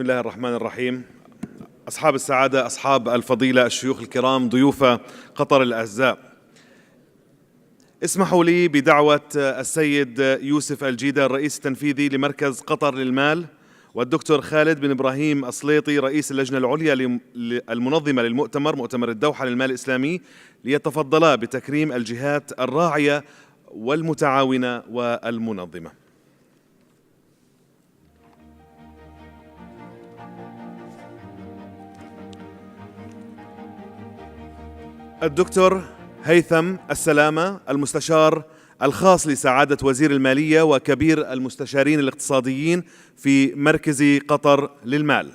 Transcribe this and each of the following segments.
بسم الله الرحمن الرحيم. أصحاب السعادة، أصحاب الفضيلة، الشيوخ الكرام، ضيوف قطر الأعزاء، اسمحوا لي بدعوة السيد يوسف الجيدة الرئيس التنفيذي لمركز قطر للمال، والدكتور خالد بن إبراهيم أصليطي رئيس اللجنة العليا المنظمة للمؤتمر، مؤتمر الدوحة للمال الاسلامي، ليتفضلا بتكريم الجهات الراعية والمتعاونة والمنظمة. الدكتور هيثم السلامة، المستشار الخاص لسعادة وزير المالية وكبير المستشارين الاقتصاديين في مركز قطر للمال.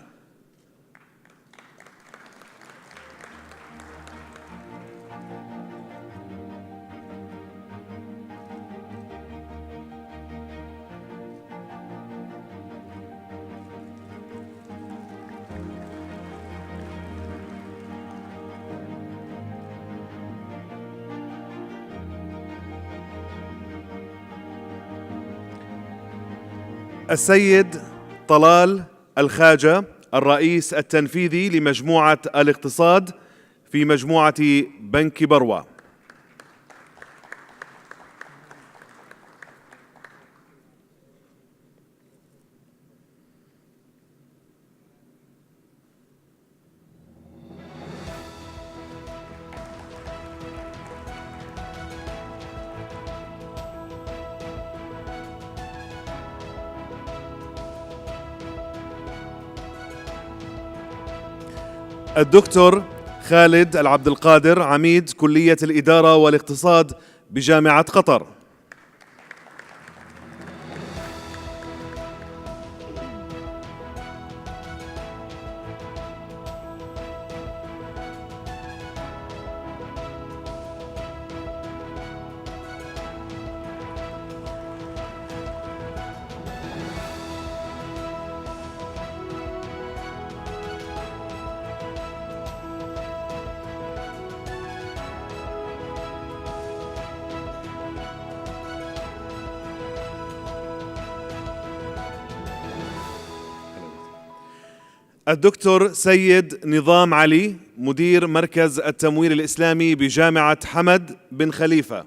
السيد طلال الخاجة، الرئيس التنفيذي لمجموعة الاقتصاد في مجموعة بنك بروة. الدكتور خالد العبد القادر، عميد كلية الإدارة والاقتصاد بجامعة قطر. الدكتور سيد نظام علي، مدير مركز التمويل الاسلامي بجامعة حمد بن خليفة.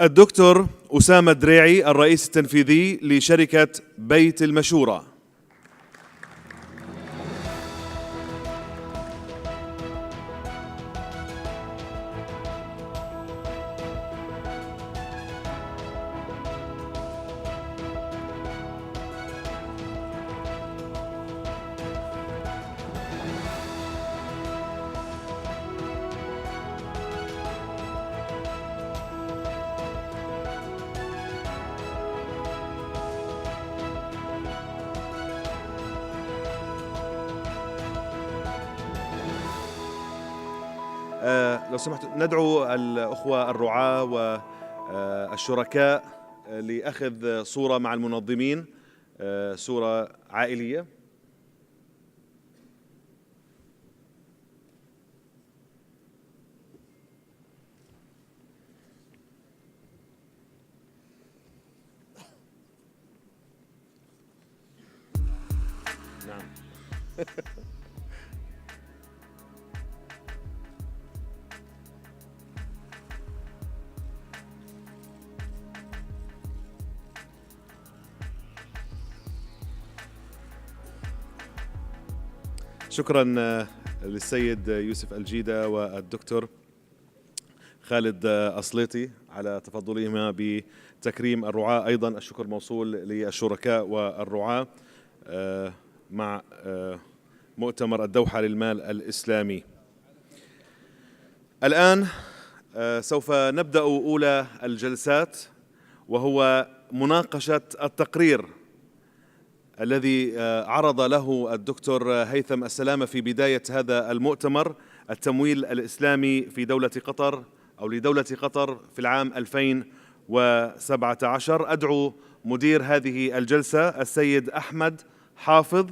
الدكتور أسامة دريعي، الرئيس التنفيذي لشركة بيت المشورة. لو سمحتوا ندعو الأخوة الرعاة والشركاء لأخذ صورة مع المنظمين، صورة عائلية. نعم. شكرا للسيد يوسف الجيدة والدكتور خالد أصليطي على تفضلهما بتكريم الرعاة. أيضا الشكر موصول للشركاء والرعاة مع مؤتمر الدوحة للمال الإسلامي. الآن سوف نبدأ أولى الجلسات، وهو مناقشة التقرير الذي عرض له الدكتور هيثم السلامة في بداية هذا المؤتمر التمويل الإسلامي في دولة قطر أو لدولة قطر في العام 2017. أدعو مدير هذه الجلسة السيد أحمد حافظ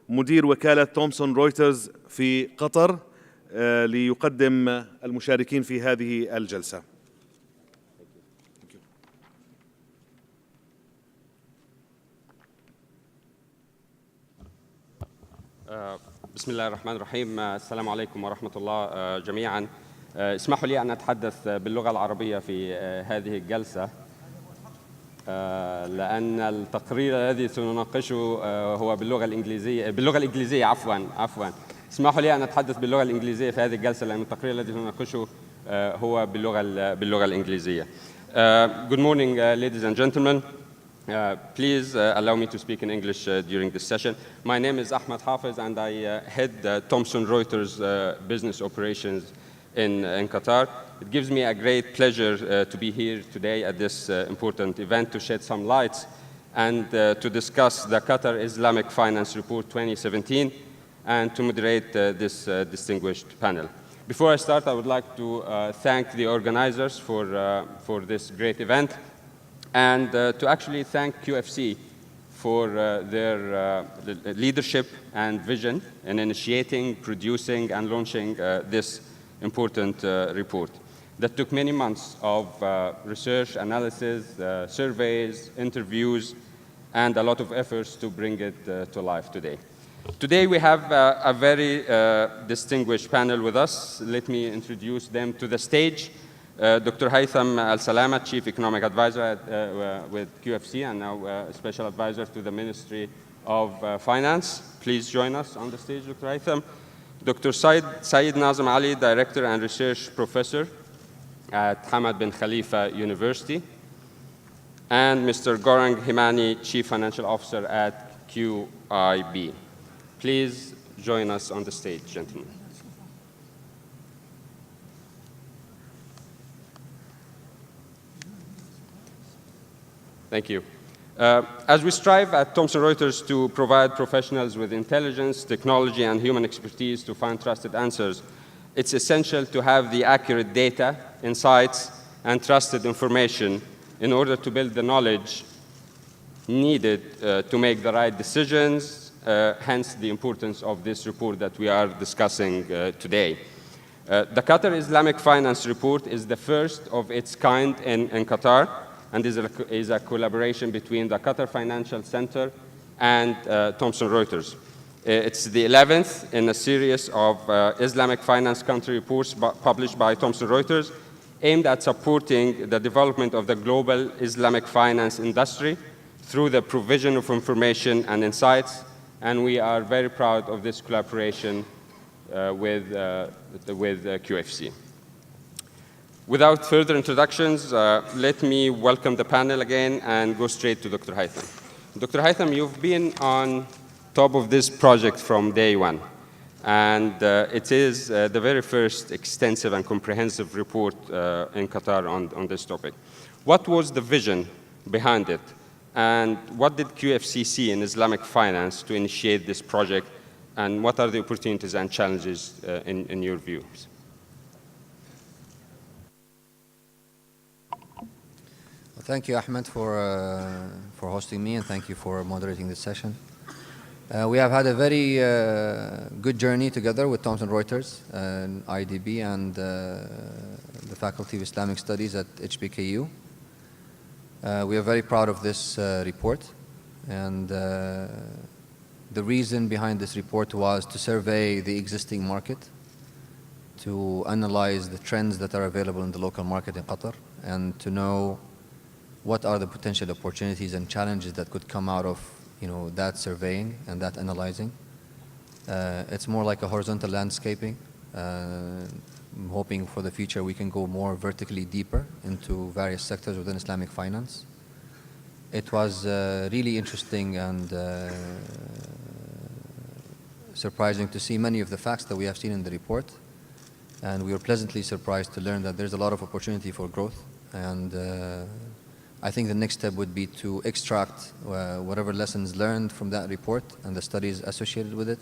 مدير وكالة تومسون رويترز في قطر ليقدم المشاركين في هذه الجلسة. بسم الله الرحمن الرحيم. السلام عليكم ورحمة الله جميعا. اسمحوا لي أن أتحدث باللغة العربية في هذه الجلسة لأن التقرير الذي سنناقشه هو باللغة الإنجليزية. عفوا اسمحوا لي أن أتحدث باللغة الإنجليزية في هذه الجلسة لأن التقرير الذي سنناقشه هو باللغة الإنجليزية. Good morning, ladies and gentlemen. Please allow me to speak in English during this session. My name is Ahmed Hafiz and I head Thomson Reuters business operations in Qatar. It gives me a great pleasure to be here today at this important event to shed some lights and to discuss the Qatar Islamic Finance Report 2017 and to moderate this distinguished panel. Before I start, I would like to thank the organizers for this great event and to actually thank QFC for their leadership and vision in initiating, producing, and launching this important report that took many months of research, analysis, surveys, interviews, and a lot of efforts to bring it to life today. Today we have a very distinguished panel with us. Let me introduce them to the stage. Dr. Haytham Al-Salama, Chief Economic Advisor with QFC and now Special Advisor to the Ministry of Finance. Please join us on the stage, Dr. Haytham. Dr. Saeed Nazim Ali, Director and Research Professor at Hamad bin Khalifa University. And Mr. Gaurang Himani, Chief Financial Officer at QIB. Please join us on the stage, gentlemen. Thank you. As we strive at Thomson Reuters to provide professionals with intelligence, technology, and human expertise to find trusted answers, it's essential to have the accurate data, insights, and trusted information in order to build the knowledge needed to make the right decisions, hence the importance of this report that we are discussing today. The Qatar Islamic Finance Report is the first of its kind in Qatar, and is a collaboration between the Qatar Financial Center and Thomson Reuters. It's the 11th in a series of Islamic finance country reports published by Thomson Reuters aimed at supporting the development of the global Islamic finance industry through the provision of information and insights, and we are very proud of this collaboration with QFC. Without further introductions, let me welcome the panel again and go straight to Dr. Haytham. Dr. Haytham, you've been on top of this project from day one, and it is the very first extensive and comprehensive report in Qatar on this topic. What was the vision behind it, and what did QFC see in Islamic finance to initiate this project, and what are the opportunities and challenges in your views? Thank you, Ahmed, for hosting me, and thank you for moderating this session. We have had a very good journey together with Thomson Reuters, and IDB, and the Faculty of Islamic Studies at HBKU. We are very proud of this report, and the reason behind this report was to survey the existing market, to analyze the trends that are available in the local market in Qatar, and to know what are the potential opportunities and challenges that could come out of that surveying and that analyzing. It's more like a horizontal landscaping. I'm hoping for the future we can go more vertically deeper into various sectors within Islamic finance. It was really interesting and surprising to see many of the facts that we have seen in the report, and we were pleasantly surprised to learn that there's a lot of opportunity for growth, and I think the next step would be to extract whatever lessons learned from that report and the studies associated with it,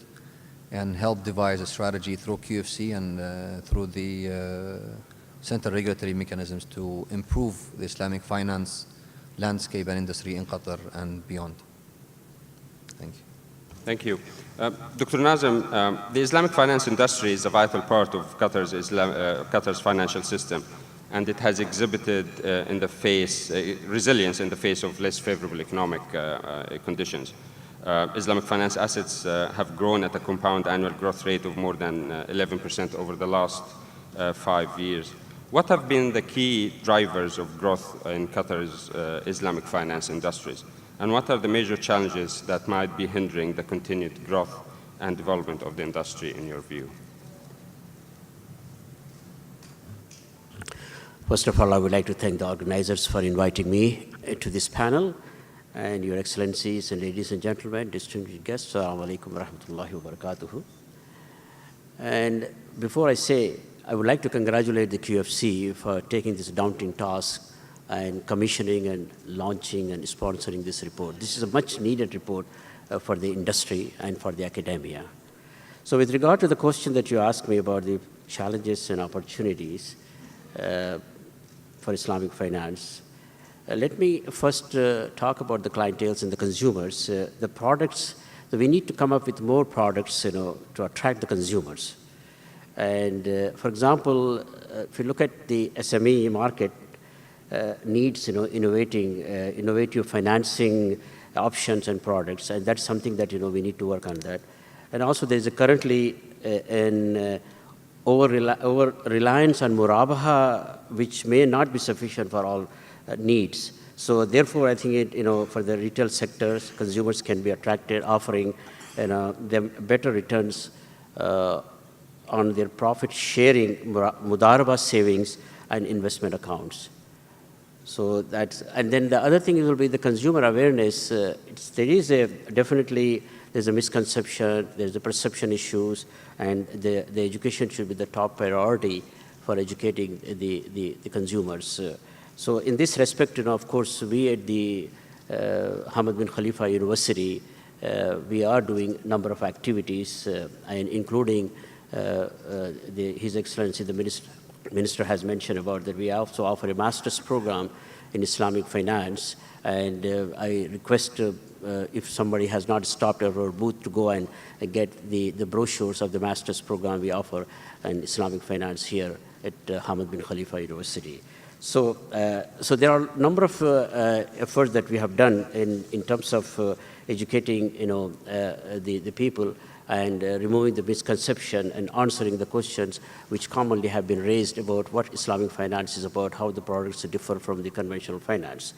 and help devise a strategy through QFC and through the central regulatory mechanisms to improve the Islamic finance landscape and industry in Qatar and beyond. Thank you. Thank you. Dr. Nazem, the Islamic finance industry is a vital part of Qatar's financial system, and it has exhibited resilience in the face of less favorable economic conditions. Islamic finance assets have grown at a compound annual growth rate of more than 11% over the last 5 years. What have been the key drivers of growth in Qatar's Islamic finance industries? And what are the major challenges that might be hindering the continued growth and development of the industry in your view? First of all, I would like to thank the organizers for inviting me to this panel, and Your Excellencies and ladies and gentlemen, distinguished guests, Assalamu alaikum wa rahmatullahi wa barakatuhu. And before I say, I would like to congratulate the QFC for taking this daunting task and commissioning and launching and sponsoring this report. This is a much needed report for the industry and for the academia. So with regard to the question that you asked me about the challenges and opportunities for Islamic finance, let me first talk about the clienteles and the consumers. The products, we need to come up with more products, to attract the consumers. And for example, if you look at the SME market, needs innovative financing options and products, and that's something that we need to work on that. And also there's currently an over reliance on murabaha, which may not be sufficient for all needs. So therefore, I think for the retail sectors, consumers can be attracted, offering them better returns on their profit sharing, mudaraba savings and investment accounts. So that's, and then the other thing will be the consumer awareness. There's a misconception, there's the perception issues, and the education should be the top priority for educating the consumers. So in this respect, of course, we at the Hamad bin Khalifa University, we are doing a number of activities, and including His Excellency the Minister has mentioned about that. We also offer a master's program in Islamic finance, and I request if somebody has not stopped at our booth to go and get the brochures of the master's program we offer in Islamic finance here at Hamad bin Khalifa University. So, there are a number of efforts that we have done in terms of educating the people and removing the misconception and answering the questions which commonly have been raised about what Islamic finance is about, how the products differ from the conventional finance.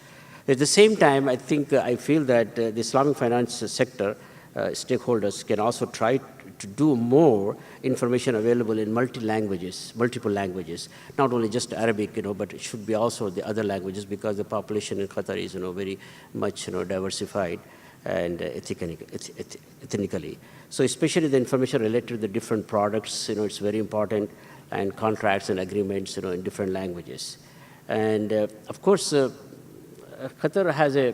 At the same time, I feel that the Islamic finance sector stakeholders can also try to do more information available in multiple languages, not only just Arabic, but it should be also the other languages, because the population in Qatar is, very much, diversified and ethnically. So especially the information related to the different products, it's very important, and contracts and agreements, in different languages. And of course, Qatar has a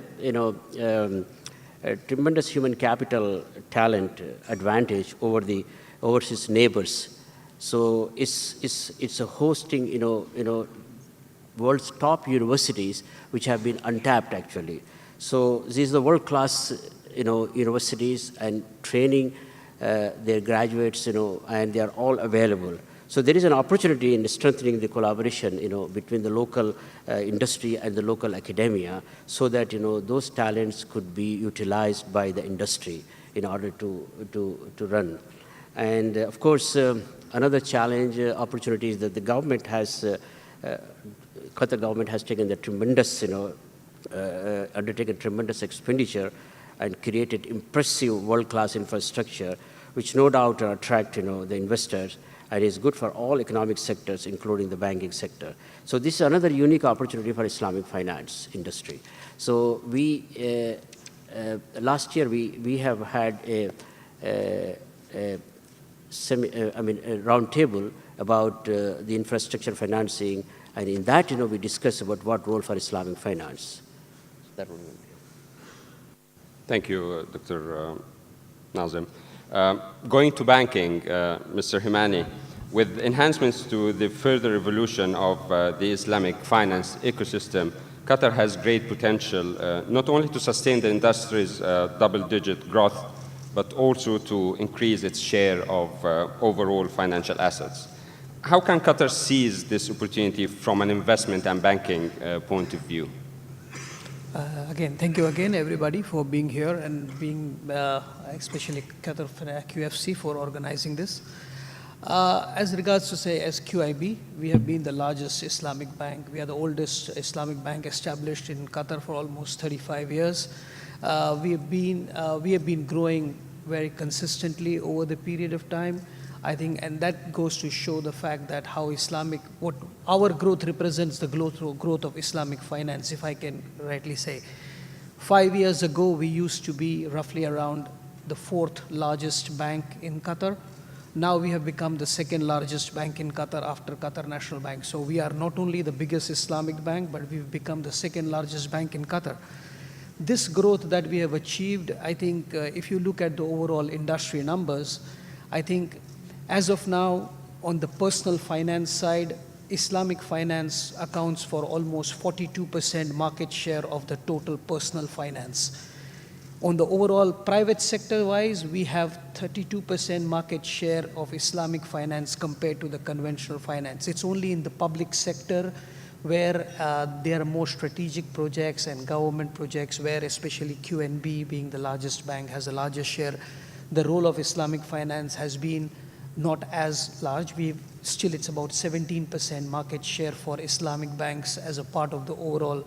tremendous human capital talent advantage over its neighbors. So it's a hosting, world's top universities which have been untapped actually. So these are the world-class, universities and training their graduates, and they are all available. So there is an opportunity in strengthening the collaboration, between the local industry and the local academia, so that, those talents could be utilized by the industry in order to run. And of course, another challenge, opportunity is that the government has, Qatar government has taken the tremendous, undertaken tremendous expenditure and created impressive world-class infrastructure, which no doubt attract, the investors, and is good for all economic sectors, including the banking sector. So this is another unique opportunity for Islamic finance industry. So we, last year, we have had a round table about the infrastructure financing, and in that, we discussed about what role for Islamic finance. That would be. Thank you, Dr. Nazim. Going to banking, Mr. Himani, with enhancements to the further evolution of the Islamic finance ecosystem, Qatar has great potential not only to sustain the industry's double-digit growth, but also to increase its share of overall financial assets. How can Qatar seize this opportunity from an investment and banking point of view? Again, thank you again, everybody, for being here and being, especially Qatar QFC, for organizing this. As regards to say, as QIB, we have been the largest Islamic bank. We are the oldest Islamic bank established in Qatar for almost 35 years. We have been growing very consistently over the period of time. I think, and that goes to show the fact that how what our growth represents the growth of Islamic finance, if I can rightly say. 5 years ago, we used to be roughly around the 4th largest bank in Qatar. Now we have become the 2nd largest bank in Qatar after Qatar National Bank. So we are not only the biggest Islamic bank, but we've become the 2nd largest bank in Qatar. This growth that we have achieved, I think if you look at the overall industry numbers, I think as of now, on the personal finance side, Islamic finance accounts for almost 42% market share of the total personal finance. On the overall private sector-wise, we have 32% market share of Islamic finance compared to the conventional finance. It's only in the public sector where there are more strategic projects and government projects where especially QNB, being the largest bank, has a larger share. The role of Islamic finance has been not as large. Still, it's about 17% market share for Islamic banks as a part of the overall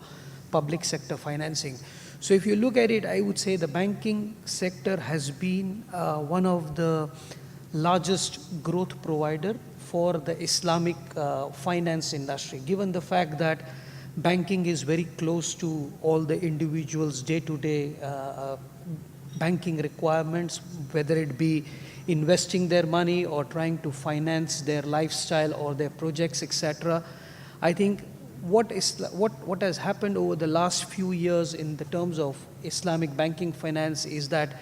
public sector financing. So if you look at it, I would say the banking sector has been one of the largest growth provider for the Islamic finance industry, given the fact that banking is very close to all the individuals' day-to-day banking requirements, whether it be investing their money or trying to finance their lifestyle or their projects, etc. I think what has happened over the last few years in the terms of Islamic banking finance is that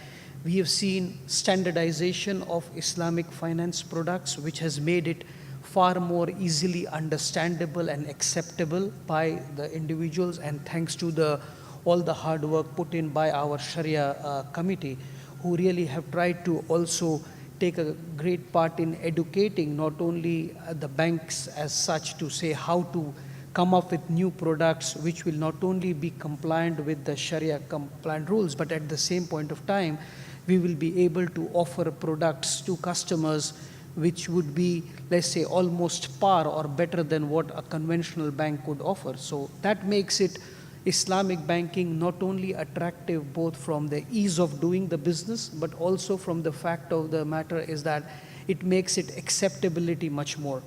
we have seen standardization of Islamic finance products, which has made it far more easily understandable and acceptable by the individuals, and thanks to all the hard work put in by our Sharia committee, who really have tried to also take a great part in educating not only the banks as such to say how to come up with new products which will not only be compliant with the Sharia compliant rules, but at the same point of time, we will be able to offer products to customers which would be, let's say, almost par or better than what a conventional bank could offer. So that makes it Islamic banking not only attractive both from the ease of doing the business, but also from the fact of the matter is that it makes it acceptability much more.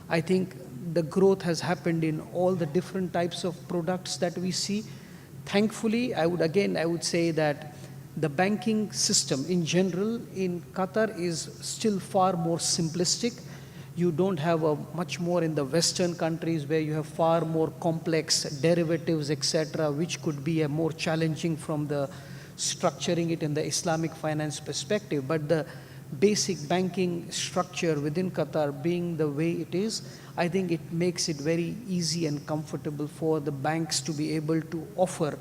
I think the growth has happened in all the different types of products that we see. Thankfully, I would say that the banking system in general in Qatar is still far more simplistic. You don't have much more in the Western countries where you have far more complex derivatives, etc., which could be more challenging from the structuring it in the Islamic finance perspective. But the basic banking structure within Qatar being the way it is, I think it makes it very easy and comfortable for the banks to be able to offer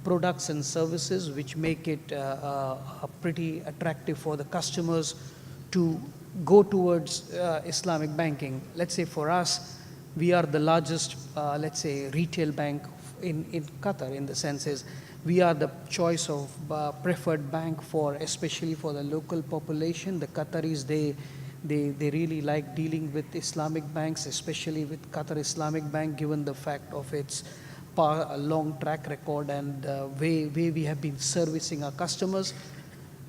products and services which make it pretty attractive for the customers to go towards Islamic banking. Let's say for us, we are the largest, let's say, retail bank in Qatar, in the sense is we are the choice of preferred bank for, especially for the local population. The Qataris, they really like dealing with Islamic banks, especially with Qatar Islamic Bank, given the fact of its long track record and way we have been servicing our customers.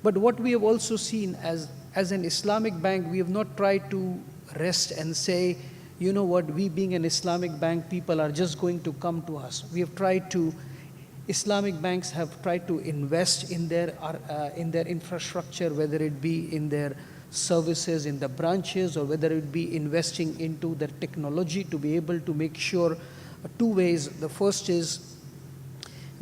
But what we have also seen as an Islamic bank, we have not tried to rest and say, you know what, we being an Islamic bank, people are just going to come to us. Islamic banks have tried to invest in their infrastructure, whether it be in their services, in the branches, or whether it be investing into their technology to be able to make sure two ways. The first is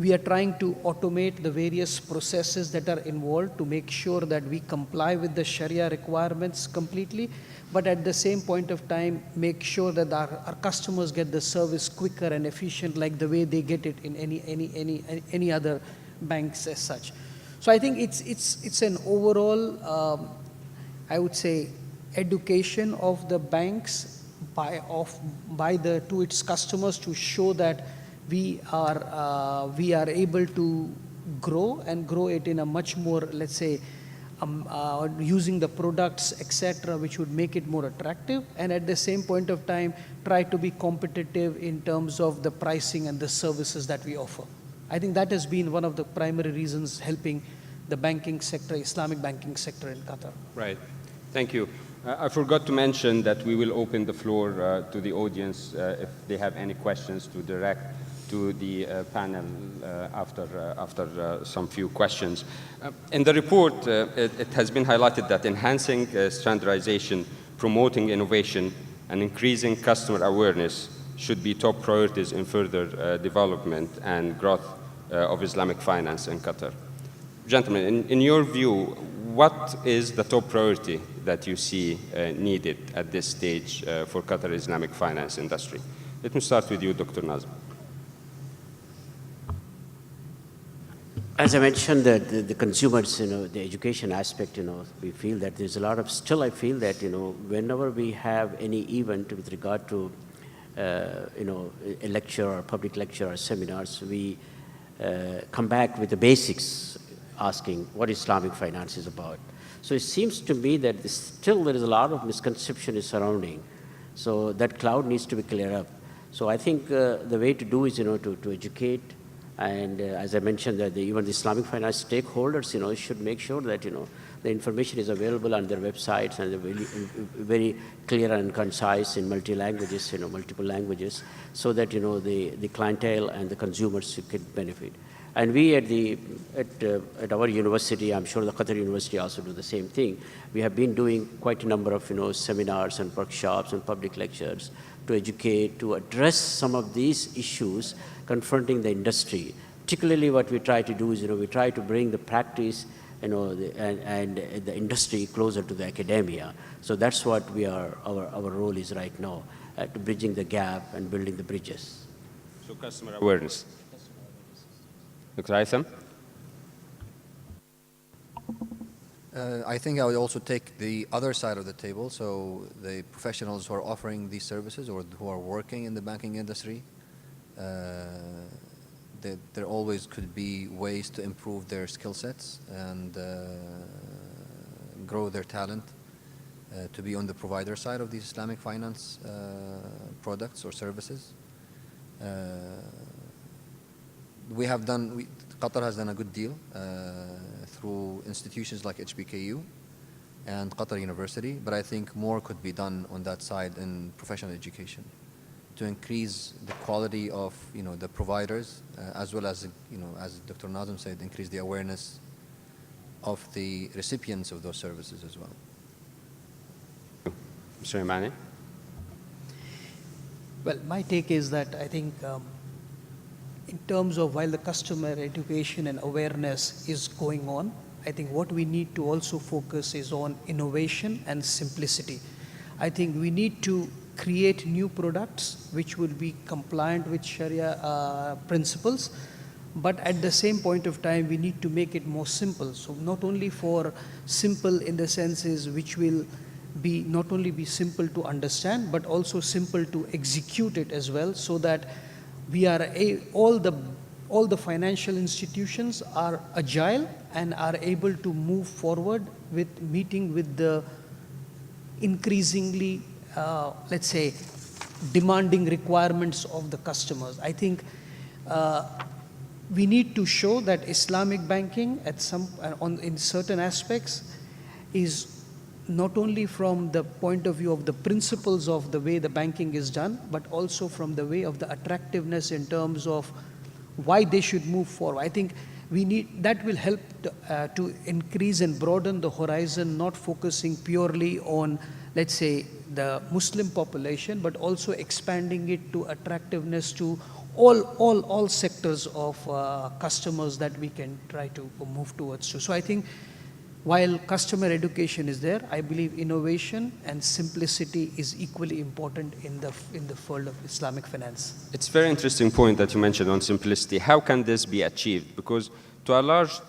We are trying to automate the various processes that are involved to make sure that we comply with the Sharia requirements completely, but at the same point of time, make sure that our customers get the service quicker and efficient like the way they get it in any other banks as such. So I think it's an overall, I would say, education of the banks to its customers to show that we are able to grow and grow it in a much more, let's say, using the products, etc., which would make it more attractive, and at the same point of time, try to be competitive in terms of the pricing and the services that we offer. I think that has been one of the primary reasons helping the banking sector, Islamic banking sector in Qatar. Right. Thank you. I forgot to mention that we will open the floor to the audience if they have any questions to direct to the panel after some few questions. In the report, it has been highlighted that enhancing standardization, promoting innovation, and increasing customer awareness should be top priorities in further development and growth of Islamic finance in Qatar. Gentlemen, in your view, what is the top priority that you see needed at this stage for Qatar Islamic finance industry? Let me start with you, Dr. Nazim. As I mentioned, the consumers, the education aspect, we feel that there's a lot of, still I feel that, whenever we have any event with regard to, a lecture or public lecture or seminars, we come back with the basics, asking what Islamic finance is about. So it seems to me that still there is a lot of misconception surrounding. So that cloud needs to be cleared up. So I think the way to do is, to educate. And as I mentioned, that even the Islamic finance stakeholders, should make sure that, the information is available on their websites and very clear and concise in multi-languages, multiple languages, so that, the clientele and the consumers can benefit. And we at our university, I'm sure the Qatar University also do the same thing. We have been doing quite a number of, seminars and workshops and public lectures to educate, to address some of these issues confronting the industry. Particularly what we try to do is, we try to bring the practice, and the industry closer to the academia. So that's what our role is right now, to bridging the gap and building the bridges. So customer awareness. Dr. Aitham? I think I would also take the other side of the table, so the professionals who are offering these services or who are working in the banking industry, there always could be ways to improve their skill sets and grow their talent to be on the provider side of these Islamic finance products or services. Qatar has done a good deal through institutions like HBKU and Qatar University, but I think more could be done on that side in professional education to increase the quality of the providers as well as as Dr. Nazim said, increase the awareness of the recipients of those services as well. Mr. Imani? Well, my take is that I think in terms of while the customer education and awareness is going on, I think what we need to also focus is on innovation and simplicity. I think we need to create new products which will be compliant with Sharia principles, but at the same point of time, we need to make it more simple. So not only for simple in the senses which will be not only be simple to understand, but also simple to execute it as well, so that we are all the financial institutions are agile and are able to move forward with meeting with the increasingly, let's say, demanding requirements of the customers. I think we need to show that Islamic banking in certain aspects is not only from the point of view of the principles of the way the banking is done, but also from the way of the attractiveness in terms of why they should move forward. I think that will help to increase and broaden the horizon, not focusing purely on, let's say, the Muslim population, but also expanding it to attractiveness to all sectors of customers that we can try to move towards to. So I think while customer education is there, I believe innovation and simplicity is equally important in the field of Islamic finance. It's a very interesting point that you mentioned on simplicity. How can this be achieved? Because to a large,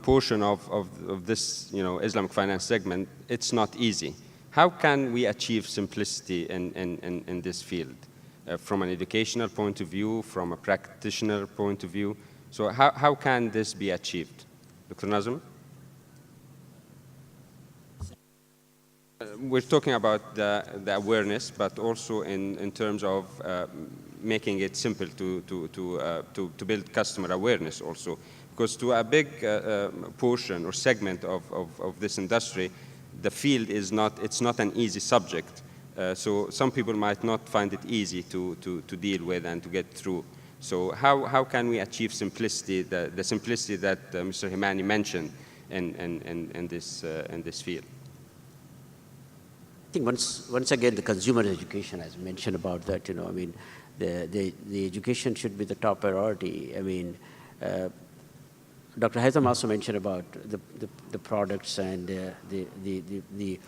portion of this, Islamic finance segment, it's not easy. How can we achieve simplicity in this field? From an educational point of view, from a practitioner point of view. So how can this be achieved? Dr. Nazim? We're talking about the awareness, but also in terms of making it simple to build customer awareness also. Because to a big portion or segment of this industry, the field is it's not an easy subject. So some people might not find it easy to deal with and to get through. So how can we achieve simplicity, the simplicity that Mr. Himani mentioned in this field? I think once again, the consumer education, as mentioned about that, the education should be the top priority. Dr. Haitham also mentioned about the products and the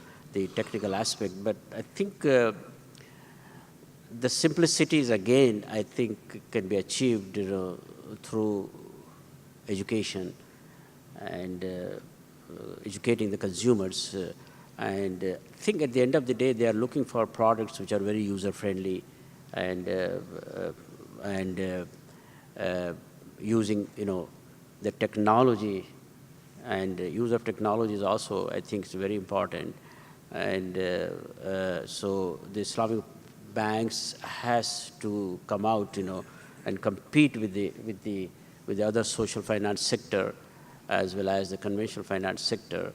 technical aspect, but I think the simplicities again, I think can be achieved, through education and educating the consumers. And I think at the end of the day, they are looking for products which are very user-friendly and using, the technology, and use of technology is also, I think, is very important. And so the Islamic banks has to come out, and compete with the other social finance sector as well as the conventional finance sector.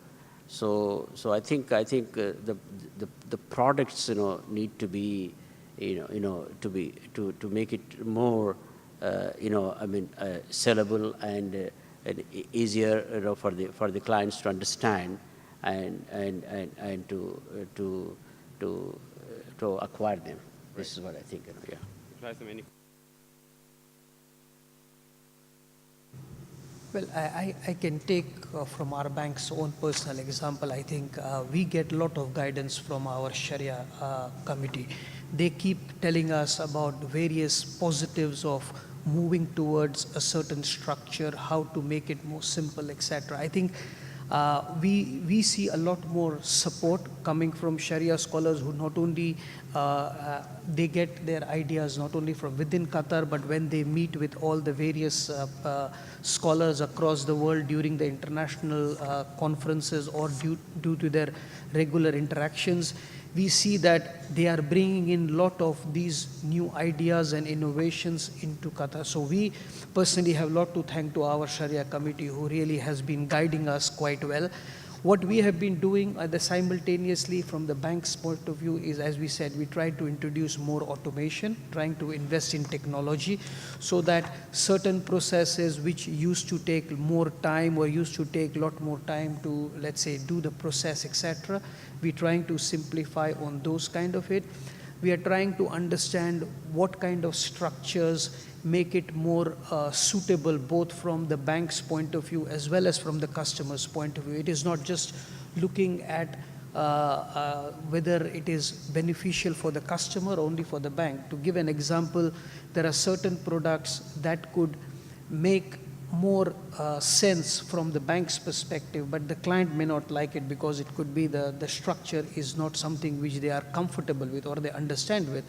So I think the products, need to be, to make it more, sellable and easier, for the clients to understand and to acquire them. This is what I think. Yeah. Well, I can take from our bank's own personal example. I think we get a lot of guidance from our Sharia committee. They keep telling us about various positives of moving towards a certain structure, how to make it more simple, etc. I think we see a lot more support coming from Sharia scholars who not only they get their ideas not only from within Qatar, but when they meet with all the various scholars across the world during the international conferences or due to their regular interactions, we see that they are bringing in a lot of these new ideas and innovations into Qatar. So we personally have a lot to thank to our Sharia committee, who really has been guiding us quite well. What we have been doing simultaneously from the bank's point of view is, as we said, we try to introduce more automation, trying to invest in technology so that certain processes which used to take more time or used to take a lot more time to, let's say, do the process, etc., we're trying to simplify on those kind of it. We are trying to understand what kind of structures make it more suitable both from the bank's point of view as well as from the customer's point of view. It is not just looking at whether it is beneficial for the customer or only for the bank. To give an example, there are certain products that could make more sense from the bank's perspective, but the client may not like it because it could be the structure is not something which they are comfortable with or they understand with.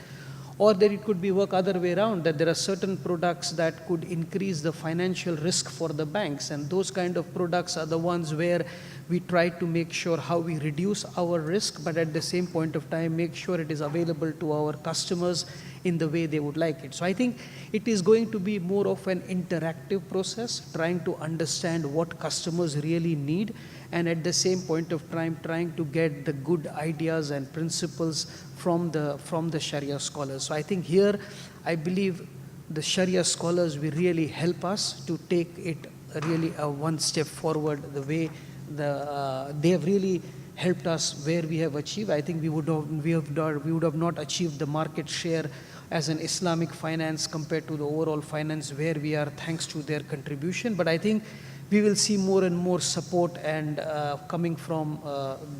Or that it could be work other way around, that there are certain products that could increase the financial risk for the banks, and those kind of products are the ones where we try to make sure how we reduce our risk, but at the same point of time make sure it is available to our customers in the way they would like it. So I think it is going to be more of an interactive process, trying to understand what customers really need, and at the same point of time trying to get the good ideas and principles from the Sharia scholars. So I think here, I believe the Sharia scholars will really help us to take it really one step forward. The way they have really helped us where we have achieved. I think we would have not achieved the market share as an Islamic finance compared to the overall finance where we are thanks to their contribution. But I think we will see more and more support and coming from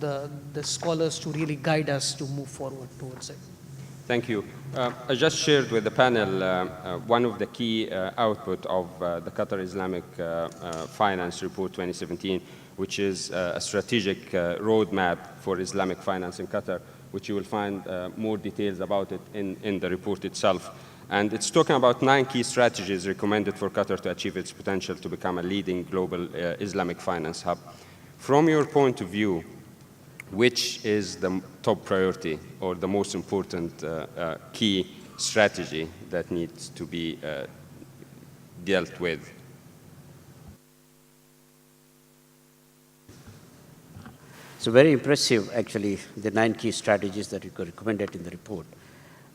the scholars to really guide us to move forward towards it. Thank you. I just shared with the panel one of the key output of the Qatar Islamic Finance Report 2017, which is a strategic roadmap for Islamic finance in Qatar, which you will find more details about it in the report itself. And it's talking about 9 key strategies recommended for Qatar to achieve its potential to become a leading global Islamic finance hub. From your point of view, which is the top priority or the most important key strategy that needs to be dealt with? So very impressive, actually, the 9 key strategies that you recommended in the report.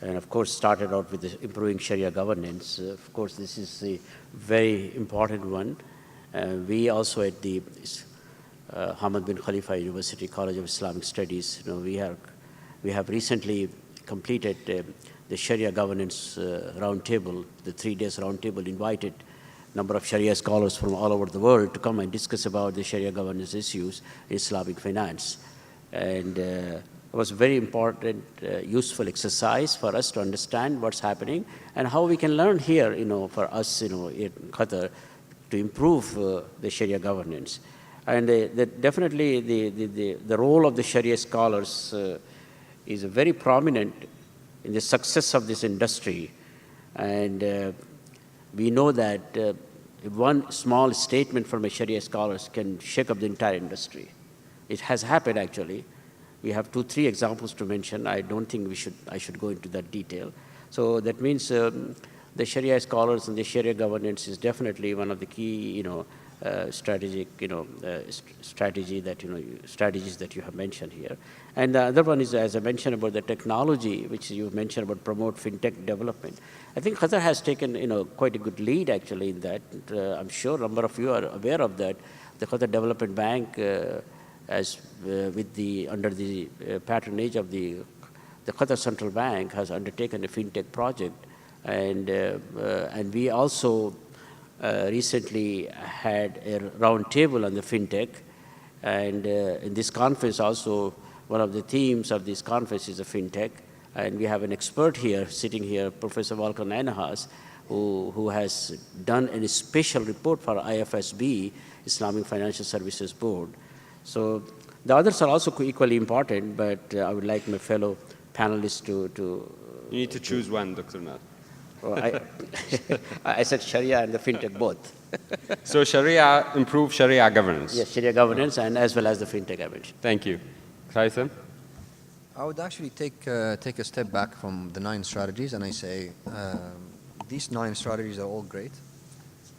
And of course, started out with the improving Sharia governance. Of course, this is a very important one. We also at the Hamad bin Khalifa University College of Islamic Studies, we have recently completed the Sharia governance roundtable, the 3 days roundtable, invited number of Sharia scholars from all over the world to come and discuss about the Sharia governance issues in Islamic finance. And it was a very important, useful exercise for us to understand what's happening and how we can learn here, for us, in Qatar, to improve the Sharia governance. And definitely the role of the Sharia scholars is very prominent in the success of this industry. And we know that one small statement from a Sharia scholars can shake up the entire industry. It has happened, actually. We have 2-3 examples to mention. I don't think I should go into that detail. So that means the Sharia scholars and the Sharia governance is definitely one of the key, strategic, strategies that you have mentioned here. And the other one is, as I mentioned, about the technology, which you mentioned about promote fintech development. I think Qatar has taken, quite a good lead, actually, in that. I'm sure a number of you are aware of that. The Qatar Development Bank, under the patronage of the Qatar Central Bank, has undertaken a fintech project, and we also recently had a round table on the fintech, and in this conference also, one of the themes of this conference is a fintech, and we have an expert here, sitting here, Professor Volkan Enahas, who has done a special report for IFSB, Islamic Financial Services Board. So the others are also equally important, but I would like my fellow panelists to You need to choose one, Dr. Nad. Well, I said Sharia and the fintech both. So Sharia, improve Sharia governance. Yes, Sharia governance and as well as the fintech I mentioned. Thank you. Khaitham? I would actually take a step back from the 9 strategies, and I say these 9 strategies are all great,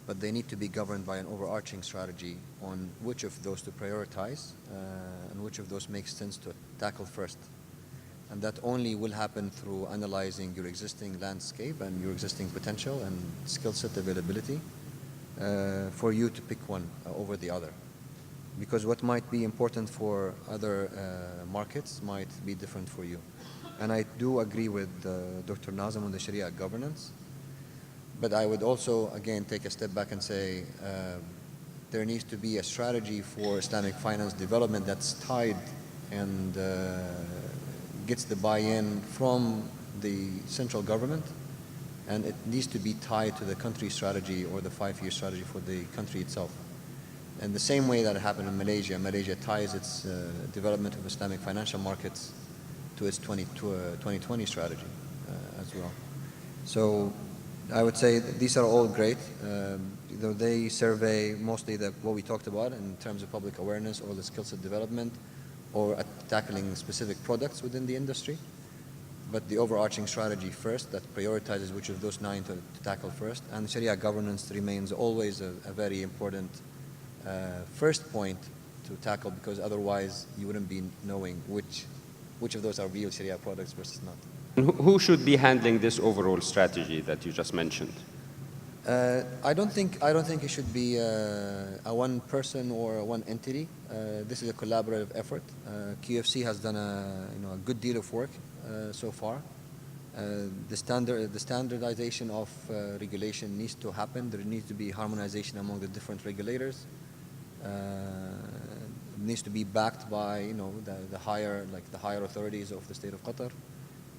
but they need to be governed by an overarching strategy on which of those to prioritize and which of those makes sense to tackle first. And that only will happen through analyzing your existing landscape and your existing potential and skill set availability for you to pick one over the other. Because what might be important for other markets might be different for you. And I do agree with Dr. Nazem on the Sharia governance. But I would also, again, take a step back and say there needs to be a strategy for Islamic finance development that's tied and gets the buy-in from the central government, and it needs to be tied to the country strategy or the 5-year strategy for the country itself. And the same way that it happened in Malaysia, Malaysia ties its development of Islamic financial markets to its 2020 strategy as well. So I would say that these are all great. They survey mostly what we talked about in terms of public awareness or the skill set development or tackling specific products within the industry. But the overarching strategy first that prioritizes which of those 9 to tackle first, and Sharia governance remains always a very important first point to tackle, because otherwise you wouldn't be knowing which of those are real Sharia products versus not. Who should be handling this overall strategy that you just mentioned? I don't think it should be a one person or a one entity. This is a collaborative effort. QFC has done a good deal of work so far, The standardization of regulation needs to happen. There needs to be harmonization among the different regulators. It needs to be backed by the higher authorities of the state of Qatar,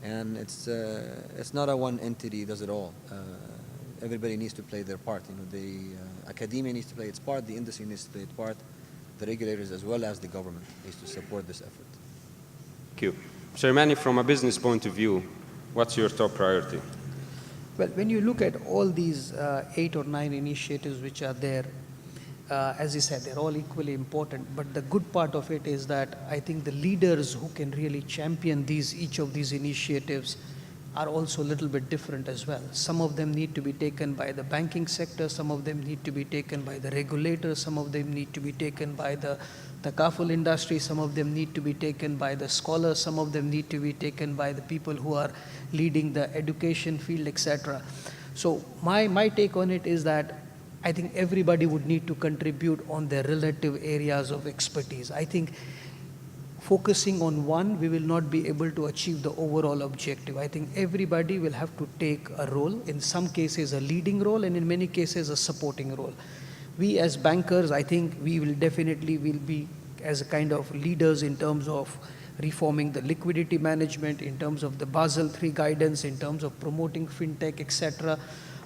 and it's not a one entity does it all. Everybody needs to play their part. The academia needs to play its part, the industry needs to play its part, the regulators as well as the government needs to support this effort. Thank you. Sir Mani, from a business point of view, what's your top priority? Well, when you look at all these 8 or 9 initiatives which are there, as you said, they're all equally important. But the good part of it is that I think the leaders who can really champion each of these initiatives are also a little bit different as well. Some of them need to be taken by the banking sector, some of them need to be taken by the regulators, some of them need to be taken by the takaful industry, some of them need to be taken by the scholars, some of them need to be taken by the people who are leading the education field, etc. So my take on it is that I think everybody would need to contribute on their relative areas of expertise. I think focusing on one, we will not be able to achieve the overall objective. I think everybody will have to take a role, in some cases a leading role, and in many cases a supporting role. We as bankers, I think we will be as a kind of leaders in terms of reforming the liquidity management, in terms of the Basel III guidance, in terms of promoting fintech, etc.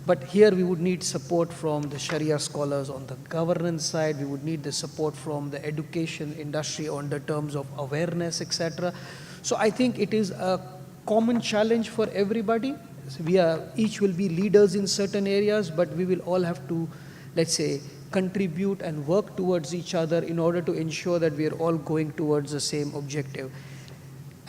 But here we would need support from the Sharia scholars on the governance side. We would need the support from the education industry on the terms of awareness, etc. So I think it is a common challenge for everybody. Each will be leaders in certain areas, but we will all have to, let's say, contribute and work towards each other in order to ensure that we are all going towards the same objective.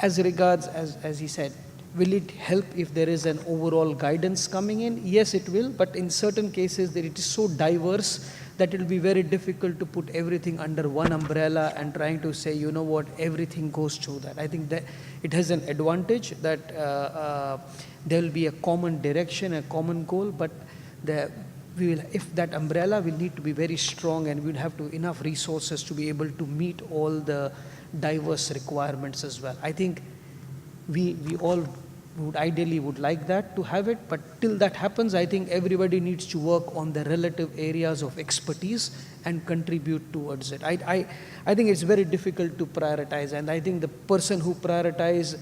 As regards, as he said, will it help if there is an overall guidance coming in? Yes, it will, but in certain cases that it is so diverse that it will be very difficult to put everything under one umbrella and trying to say, you know what, everything goes through that. I think that it has an advantage that there will be a common direction, a common goal, but if that umbrella will need to be very strong, and we'll have enough resources to be able to meet all the diverse requirements as well. I think we all ideally would like that to have it, but till that happens, I think everybody needs to work on the relative areas of expertise and contribute towards it. I think it's very difficult to prioritize, and I think the person who prioritizes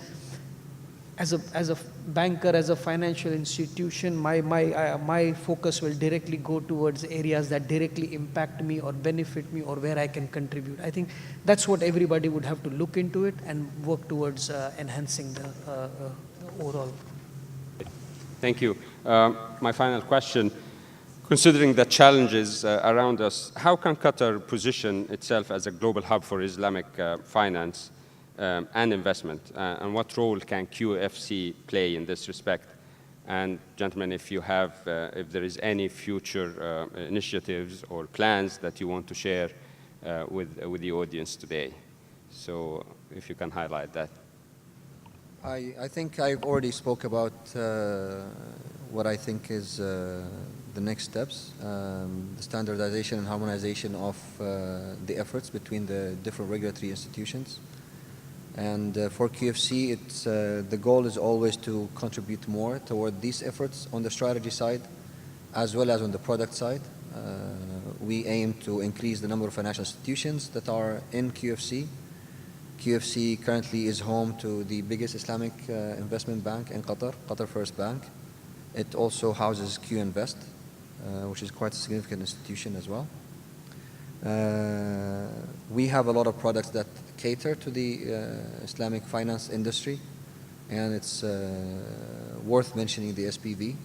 as a banker, as a financial institution, my focus will directly go towards areas that directly impact me or benefit me or where I can contribute. I think that's what everybody would have to look into it and work towards enhancing the overall. Thank you. My final question, considering the challenges around us, how can Qatar position itself as a global hub for Islamic finance and investment, and what role can QFC play in this respect? And gentlemen, if there is any future initiatives or plans that you want to share with the audience today, so if you can highlight that. I think I've already spoke about what I think is the next steps, the standardization and harmonization of the efforts between the different regulatory institutions. And for QFC, the goal is always to contribute more toward these efforts on the strategy side as well as on the product side. We aim to increase the number of financial institutions that are in QFC. QFC currently is home to the biggest Islamic investment bank in Qatar, Qatar First Bank. It also houses Q Invest, which is quite a significant institution as well. We have a lot of products that cater to the Islamic finance industry, and it's worth mentioning the SPV.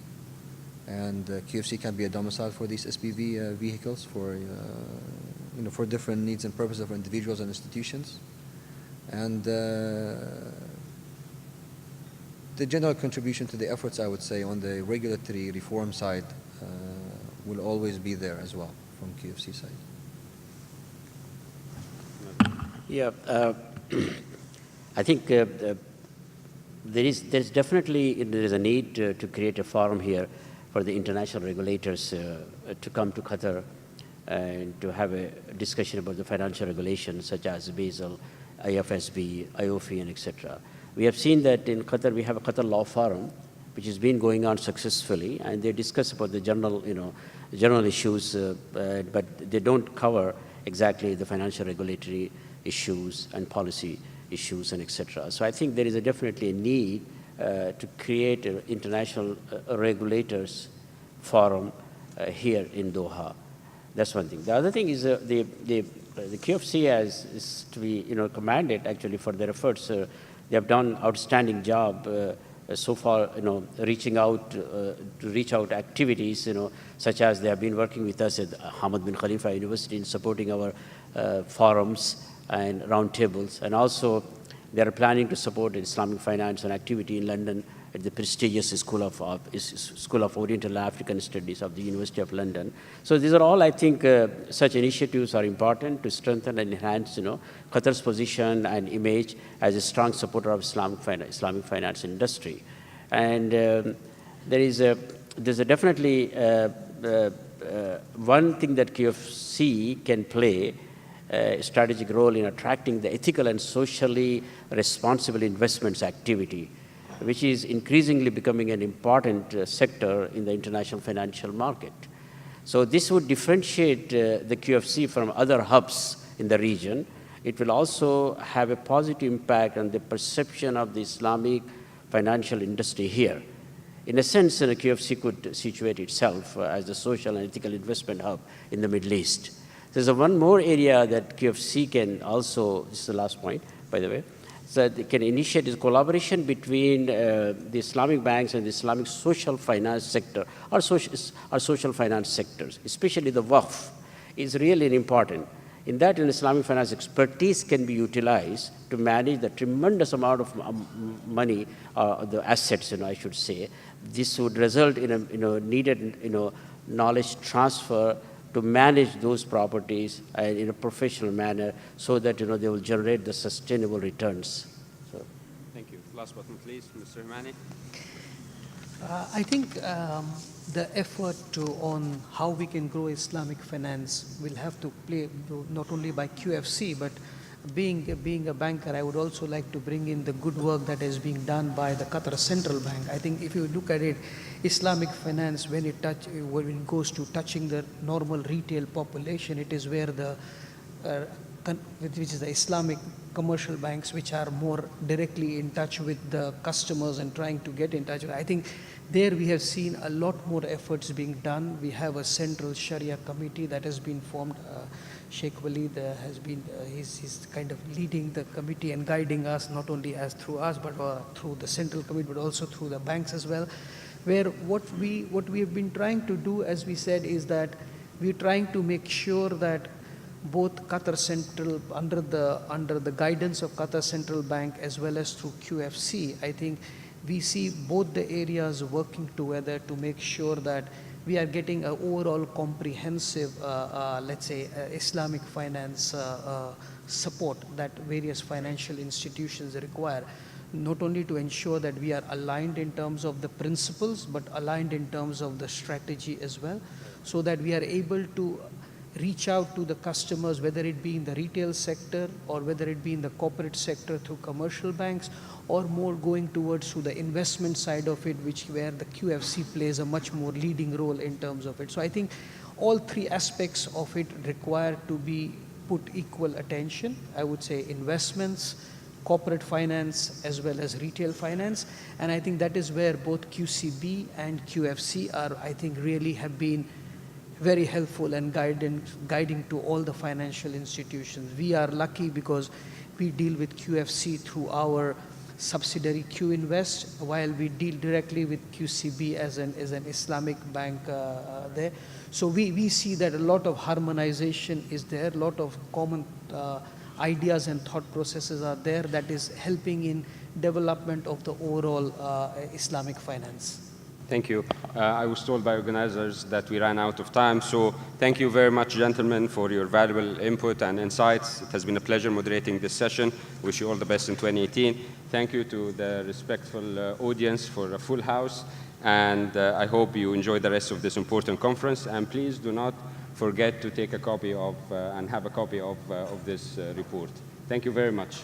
And QFC can be a domicile for these SPV vehicles for different needs and purposes for individuals and institutions. And the general contribution to the efforts, I would say, on the regulatory reform side will always be there as well from QFC side. Yeah, I think there is definitely a need to create a forum here for the international regulators to come to Qatar and to have a discussion about the financial regulations such as Basel, IFSB, IOFI, and etc. We have seen that in Qatar we have a Qatar Law Forum, which has been going on successfully, and they discuss about the general, general issues, but they don't cover exactly the financial regulatory issues and policy issues and etc. So I think there is definitely a need to create an international regulators forum here in Doha. That's one thing. The other thing is the QFC is to be commended actually for their efforts. They have done outstanding job so far, reaching out to reach out activities, such as they have been working with us at Hamad bin Khalifa University in supporting our forums and roundtables, and also they are planning to support Islamic finance and activity in London at the prestigious School of Oriental and African Studies of the University of London. So these are all, I think, such initiatives are important to strengthen and enhance, Qatar's position and image as a strong supporter of Islamic finance industry. And there's definitely one thing that QFC can play a strategic role in attracting the ethical and socially responsible investments activity, which is increasingly becoming an important sector in the international financial market. So this would differentiate the QFC from other hubs in the region. It will also have a positive impact on the perception of the Islamic financial industry here. In a sense, the QFC could situate itself as a social and ethical investment hub in the Middle East. There's one more area that QFC can also, this is the last point, by the way, so they can initiate is collaboration between the Islamic banks and the Islamic social finance sector, or social finance sectors, especially the Waqf, is really important. In that, an Islamic finance expertise can be utilized to manage the tremendous amount of money, the assets, I should say. This would result in a needed, knowledge transfer to manage those properties in a professional manner so that, they will generate the sustainable returns. So. Thank you. Last but not least, Mr. Himani. I think the effort on how we can grow Islamic finance will have to play not only by QFC, but being a banker, I would also like to bring in the good work that is being done by the Qatar Central Bank. I think if you look at it, Islamic finance, when it goes to touching the normal retail population, it is where which is the Islamic commercial banks, which are more directly in touch with the customers and trying to get in touch. I think there we have seen a lot more efforts being done. We have a central Sharia committee that has been formed. Sheikh Walid has been, he's kind of leading the committee and guiding us, not only through us, but through the central committee, but also through the banks as well. Where what we have been trying to do, as we said, is that we're trying to make sure that both Qatar Central, under the guidance of Qatar Central Bank as well as through QFC, I think we see both the areas working together to make sure that we are getting an overall comprehensive, let's say, Islamic finance support that various financial institutions require, not only to ensure that we are aligned in terms of the principles, but aligned in terms of the strategy as well, so that we are able to reach out to the customers, whether it be in the retail sector or whether it be in the corporate sector through commercial banks, or more going towards the investment side of it, where the QFC plays a much more leading role in terms of it. So I think all three aspects of it require to be put equal attention. I would say investments, corporate finance, as well as retail finance. And I think that is where both QCB and QFC are, I think, really have been very helpful and guiding to all the financial institutions. We are lucky because we deal with QFC through our subsidiary Q Invest, while we deal directly with QCB as an Islamic bank there. So we see that a lot of harmonization is there, a lot of common ideas and thought processes are there that is helping in development of the overall Islamic finance. Thank you. I was told by organizers that we ran out of time, so thank you very much, gentlemen, for your valuable input and insights. It has been a pleasure moderating this session. Wish you all the best in 2018. Thank you to the respectful audience for a full house, and I hope you enjoy the rest of this important conference. And please do not forget to take a copy of and have a copy of this report. Thank you very much.